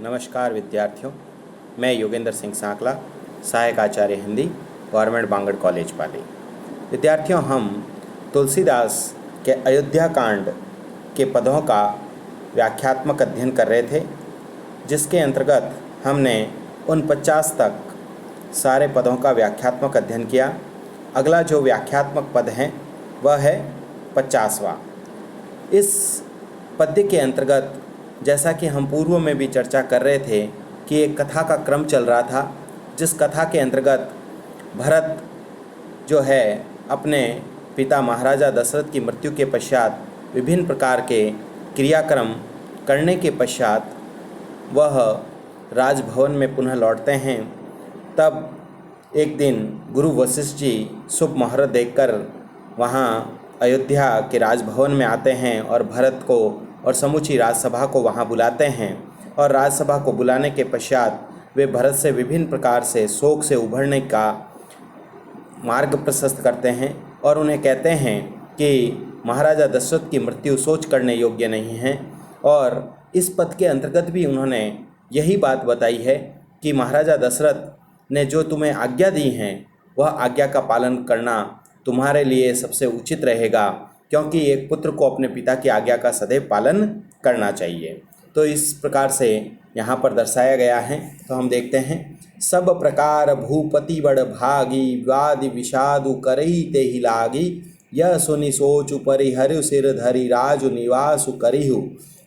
नमस्कार विद्यार्थियों, मैं योगेंद्र सिंह सांकला, सहायक आचार्य हिंदी, गवर्नमेंट बांगड़ कॉलेज पाली। विद्यार्थियों, हम तुलसीदास के अयोध्या कांड के पदों का व्याख्यात्मक अध्ययन कर रहे थे, जिसके अंतर्गत हमने उन 50 तक सारे पदों का व्याख्यात्मक अध्ययन किया। अगला जो व्याख्यात्मक पद है वह है 50वां। इस पद्य के अंतर्गत जैसा कि हम पूर्व में भी चर्चा कर रहे थे कि एक कथा का क्रम चल रहा था, जिस कथा के अंतर्गत भरत जो है अपने पिता महाराजा दशरथ की मृत्यु के पश्चात विभिन्न प्रकार के क्रियाक्रम करने के पश्चात वह राजभवन में पुनः लौटते हैं। तब एक दिन गुरु वशिष्ठ जी शुभ मुहूर्त देखकर वहाँ अयोध्या के राजभवन में आते हैं और भरत को और समूची राजसभा को वहाँ बुलाते हैं। और राजसभा को बुलाने के पश्चात वे भरत से विभिन्न प्रकार से शोक से उभरने का मार्ग प्रशस्त करते हैं और उन्हें कहते हैं कि महाराजा दशरथ की मृत्यु सोच करने योग्य नहीं है। और इस पद के अंतर्गत भी उन्होंने यही बात बताई है कि महाराजा दशरथ ने जो तुम्हें आज्ञा दी हैं वह आज्ञा का पालन करना तुम्हारे लिए सबसे उचित रहेगा, क्योंकि एक पुत्र को अपने पिता की आज्ञा का सदैव पालन करना चाहिए। तो इस प्रकार से यहाँ पर दर्शाया गया है। तो हम देखते हैं, सब प्रकार भूपति बड़ भागी, वादि विषादु करही ते ही लागी, यह सुनि सोचु परिहरु सिर धरि राजु निवासु करिहु,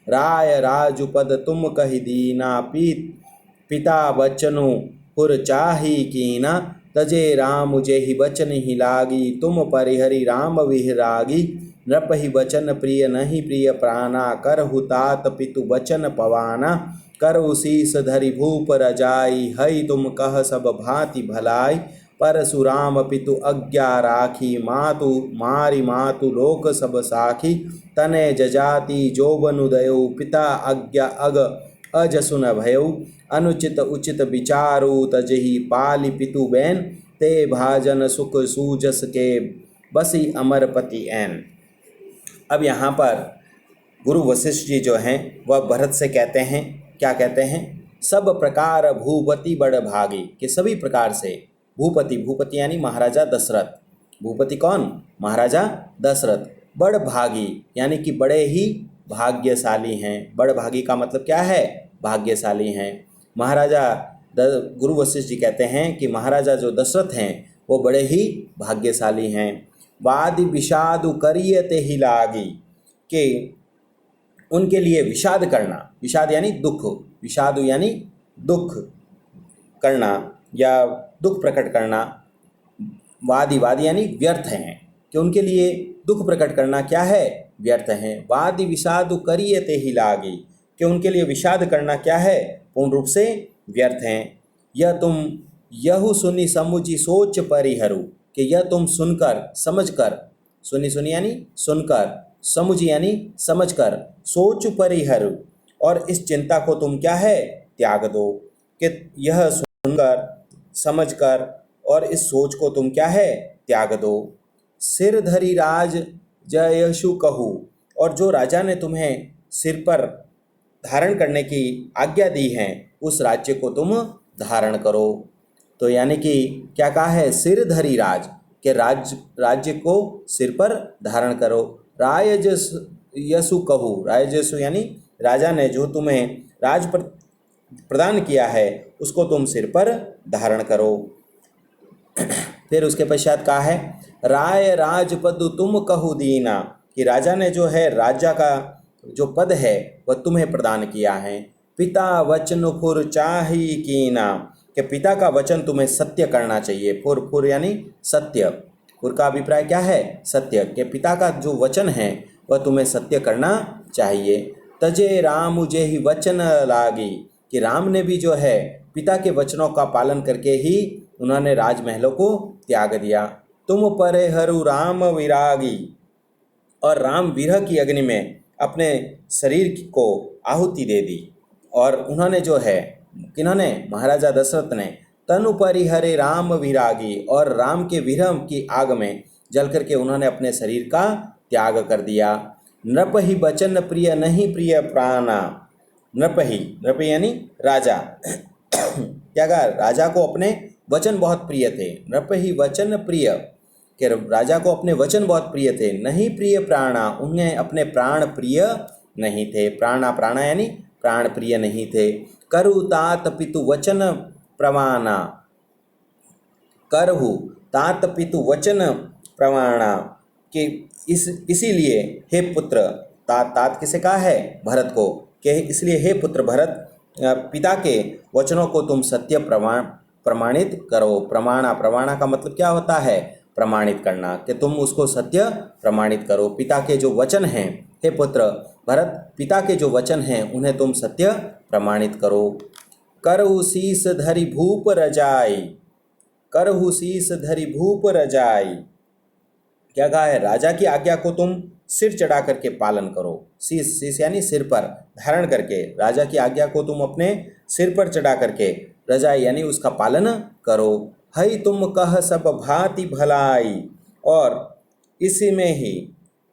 राय राजु पद तुम कहि दीना, पिता बचनु पुर चाही कीना, तजे राम जेहि बचन ही लागी, तुम परिहरि राम विहरागी, नृप ही बचन प्रिय नहीं प्रिय प्राणा, करहु तात पितु बचन पवाना, करहु शीस धरि भूप रजाई, हई तुम कह सब भांति भलाई, परशुराम पितु आज्ञा राखी, मातु मारी मातु लोक सब साखी, तने जजाति जोबनुदयु, पिता आज्ञा अग अजसुन भयउ, अनुचित उचित विचारु, तजहि पाली पितु बैन, ते भाजन सुख सूजस के, बसी अमरपति ऐन। अब यहाँ पर गुरु वशिष्ठ जी जो हैं वह भरत से कहते हैं, क्या कहते हैं, सब प्रकार भूपति बड़ भागी, कि सभी प्रकार से भूपति यानी महाराजा दशरथ, भूपति कौन, महाराजा दशरथ, बड़ भागी यानी कि बड़े ही भाग्यशाली हैं। बड़ भागी का मतलब क्या है, भाग्यशाली हैं। महाराजा गुरु वशिष्ठ जी कहते हैं कि महाराजा जो दशरथ हैं वो बड़े ही भाग्यशाली हैं। वादि विषादु करियते ही लागी, कि उनके लिए विषाद करना, विषाद यानी दुख, विषादु यानी दुख करना या दुख प्रकट करना, वादी यानी व्यर्थ हैं, कि उनके लिए दुख प्रकट करना क्या है, व्यर्थ हैं। वादि विषादु करियते ही लागी, कि उनके लिए विषाद करना क्या है, पूर्ण रूप से व्यर्थ हैं। यह तुम यहु सुनी समुझी सोच परिहरु, कि यह तुम सुनकर समझकर, सुनी यानी सुनकर, समुझी यानी समझकर, सोच परिहरु, और इस चिंता को तुम क्या है, त्याग दो, कि यह सुनकर समझकर और इस सोच को तुम क्या है, त्याग दो। सिर धरि राज जयशु कहू, और जो राजा ने तुम्हें सिर पर धारण करने की आज्ञा दी है उस राज्य को तुम धारण करो। तो यानी कि क्या कहा है, सिर धरि राज, के राज्य को सिर पर धारण करो। रायजसु कहू, रायजसु यानी राजा ने जो तुम्हें राज प्रदान किया है उसको तुम सिर पर धारण करो। फिर उसके पश्चात कहा है, राय राजपद तुम कहू दीना, कि राजा ने जो है राजा का जो पद है वह तुम्हें प्रदान किया है। पिता वचन फुर चाही कीना, कि पिता का वचन तुम्हें सत्य करना चाहिए। फुर यानी सत्य, फुर का अभिप्राय क्या है, सत्य, कि पिता का जो वचन है वह तुम्हें सत्य करना चाहिए। तजे राम जेहि वचन लागी, कि राम ने भी जो है पिता के वचनों का पालन करके ही उन्होंने राजमहलों को त्याग दिया। तुम परिहरु राम विरागी, और राम विरह की अग्नि में अपने शरीर को आहुति दे दी। और उन्होंने जो है, किन्होंने, महाराजा दशरथ ने, तनु परिहरे राम विरागी, और राम के विरह की आग में जल करके उन्होंने अपने शरीर का त्याग कर दिया। नृप ही बचन प्रिय नहीं प्रिय प्राणा, नृपहि, नृपहि यानी राजा। क्या कहा, राजा को अपने वचन बहुत प्रिय थे। नृपहि वचन प्रिय, कि राजा को अपने वचन बहुत प्रिय थे। नहीं प्रिय प्राणा, उन्हें अपने प्राण प्रिय नहीं थे। प्राणा, प्राणा यानी प्राण प्रिय नहीं थे। करहु तात पितु वचन प्रमाणा, करहु तात पितु वचन प्रमाणा, कि इसीलिए हे पुत्र, तात, तात किसे कहा है, भरत को, कि इसलिए हे पुत्र भरत, पिता के वचनों को तुम सत्य प्रमाणित करो। प्रमाणा, प्रमाणा का मतलब क्या होता है, प्रमाणित करना, कि तुम उसको सत्य प्रमाणित करो। पिता के जो वचन हैं, हे पुत्र भरत, पिता के जो वचन हैं उन्हें तुम सत्य प्रमाणित करो। करहु शीस धरि भूप रजाई, करहु शीस धरि भूप रजाई, क्या कहा है, राजा की आज्ञा को तुम सिर चढ़ा करके पालन करो। शीस, शीस यानी सिर पर धारण करके, राजा की आज्ञा को तुम अपने सिर पर चढ़ा करके, रजाई यानी उसका पालन करो। हई तुम कह सब भांति भलाई, और इसी में ही,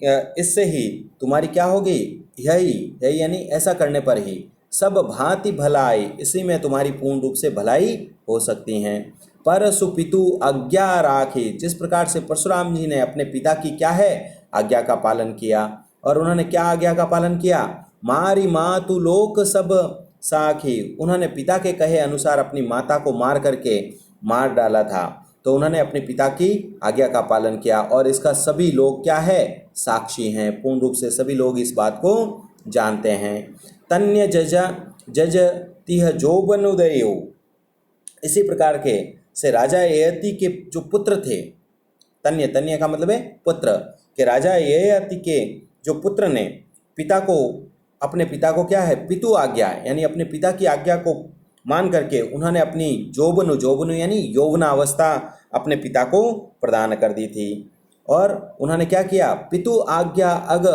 इससे ही तुम्हारी क्या होगी, यही, यही यानी ऐसा करने पर ही, सब भांति भलाई, इसी में तुम्हारी पूर्ण रूप से भलाई हो सकती हैं। पर सुपितु आज्ञा राखी, जिस प्रकार से परशुराम जी ने अपने पिता की क्या है, आज्ञा का पालन किया। और उन्होंने क्या आज्ञा का पालन किया, मारी मातु लोक सब साखी, उन्होंने पिता के कहे अनुसार अपनी माता को मार करके मार डाला था। तो उन्होंने अपने पिता की आज्ञा का पालन किया, और इसका सभी लोग क्या है, साक्षी हैं। पूर्ण रूप से सभी लोग इस बात को जानते हैं। तन्य जज जज तिह जोबनुदयो, इसी प्रकार के से राजा ययाति के जो पुत्र थे, तन्य, तन्य का मतलब है पुत्र, कि राजा ययाति के जो पुत्र ने पिता को, अपने पिता को क्या है, पितु आज्ञा यानी अपने पिता की आज्ञा को मान करके उन्होंने अपनी जोबनु, जोबनु यानी यौवनावस्था अपने पिता को प्रदान कर दी थी। और उन्होंने क्या किया, पितु आज्ञा अग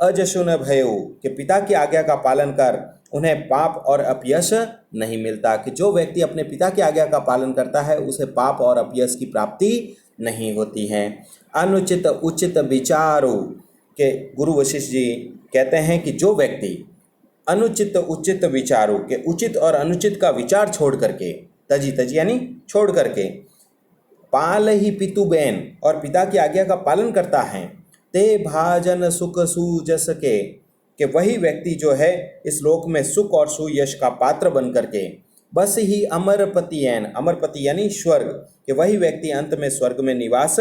अजशुन भयो, कि पिता की आज्ञा का पालन कर उन्हें पाप और अपयश नहीं मिलता, कि जो व्यक्ति अपने पिता की आज्ञा का पालन करता है उसे पाप और अपयश की प्राप्ति नहीं होती है। अनुचित उचित विचारो, के गुरु वशिष्ठ जी कहते हैं कि जो व्यक्ति अनुचित उचित विचारों, के उचित और अनुचित का विचार छोड़ करके, तजी, तजी यानी छोड़ करके, पाल ही पितु बैन, और पिता की आज्ञा का पालन करता है, ते भाजन सुख सुजस के वही व्यक्ति जो है इस लोक में सुख और सुयश का पात्र बन करके, बस ही अमरपति एन, अमरपति यानी स्वर्ग, कि वही व्यक्ति अंत में स्वर्ग में निवास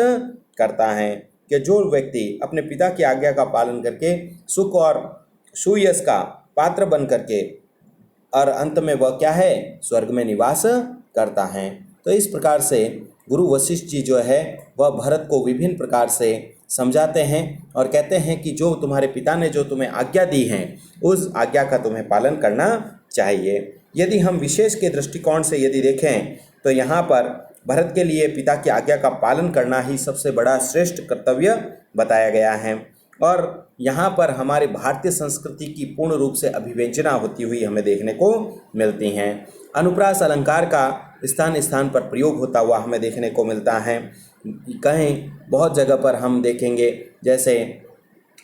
करता है। कि जो व्यक्ति अपने पिता की आज्ञा का पालन करके सुख और सुयश का पात्र बन करके, और अंत में वह क्या है, स्वर्ग में निवास करता है। तो इस प्रकार से गुरु वशिष्ठ जी जो है वह भरत को विभिन्न प्रकार से समझाते हैं और कहते हैं कि जो तुम्हारे पिता ने जो तुम्हें आज्ञा दी है उस आज्ञा का तुम्हें पालन करना चाहिए। यदि हम विशेष के दृष्टिकोण से यदि देखें तो यहाँ पर भरत के लिए पिता की आज्ञा का पालन करना ही सबसे बड़ा श्रेष्ठ कर्तव्य बताया गया है। और यहाँ पर हमारे भारतीय संस्कृति की पूर्ण रूप से अभिव्यंजना होती हुई हमें देखने को मिलती हैं। अनुप्रास अलंकार का स्थान स्थान पर प्रयोग होता हुआ हमें देखने को मिलता है। कहीं बहुत जगह पर हम देखेंगे जैसे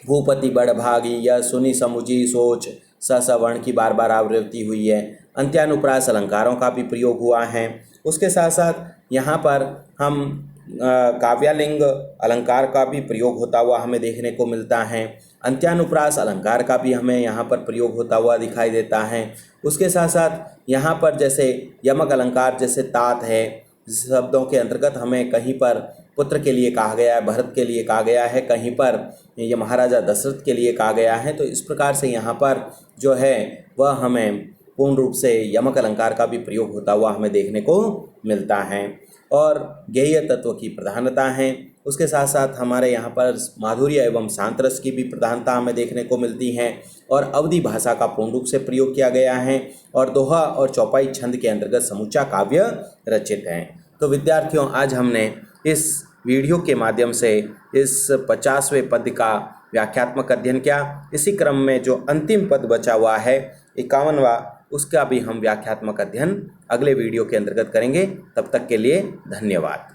भूपति बड़भागी या सुनी समुझी सोच सवर्ण की बार बार आवृत्ति हुई है। अंत्यानुप्रास अलंकारों का भी प्रयोग हुआ है। उसके साथ साथ यहाँ पर हम काव्यालिंग अलंकार का भी प्रयोग होता हुआ हमें देखने को मिलता है। अंत्यानुप्रास अलंकार का भी हमें यहाँ पर प्रयोग होता हुआ दिखाई देता है। उसके साथ साथ यहाँ पर जैसे यमक अलंकार जैसे तात है, शब्दों के अंतर्गत हमें कहीं पर पुत्र के लिए कहा गया है, भरत के लिए कहा गया है, कहीं पर ये महाराजा दशरथ के लिए कहा गया है। तो इस प्रकार से यहाँ पर जो है वह हमें पूर्ण रूप से यमक अलंकार का भी प्रयोग होता हुआ हमें देखने को मिलता है। और गेय तत्व की प्रधानता है। उसके साथ साथ हमारे यहाँ पर माधुर्य एवं शांत रस की भी प्रधानता हमें देखने को मिलती है। और अवधी भाषा का पूर्ण रूप से प्रयोग किया गया है। और दोहा और चौपाई छंद के अंतर्गत समूचा काव्य रचित हैं। तो विद्यार्थियों, आज हमने इस वीडियो के माध्यम से इस 50वें पद का व्याख्यात्मक अध्ययन किया। इसी क्रम में जो अंतिम पद बचा हुआ है 51वां, उसका भी हम व्याख्यात्मक अध्ययन अगले वीडियो के अंतर्गत करेंगे। तब तक के लिए धन्यवाद।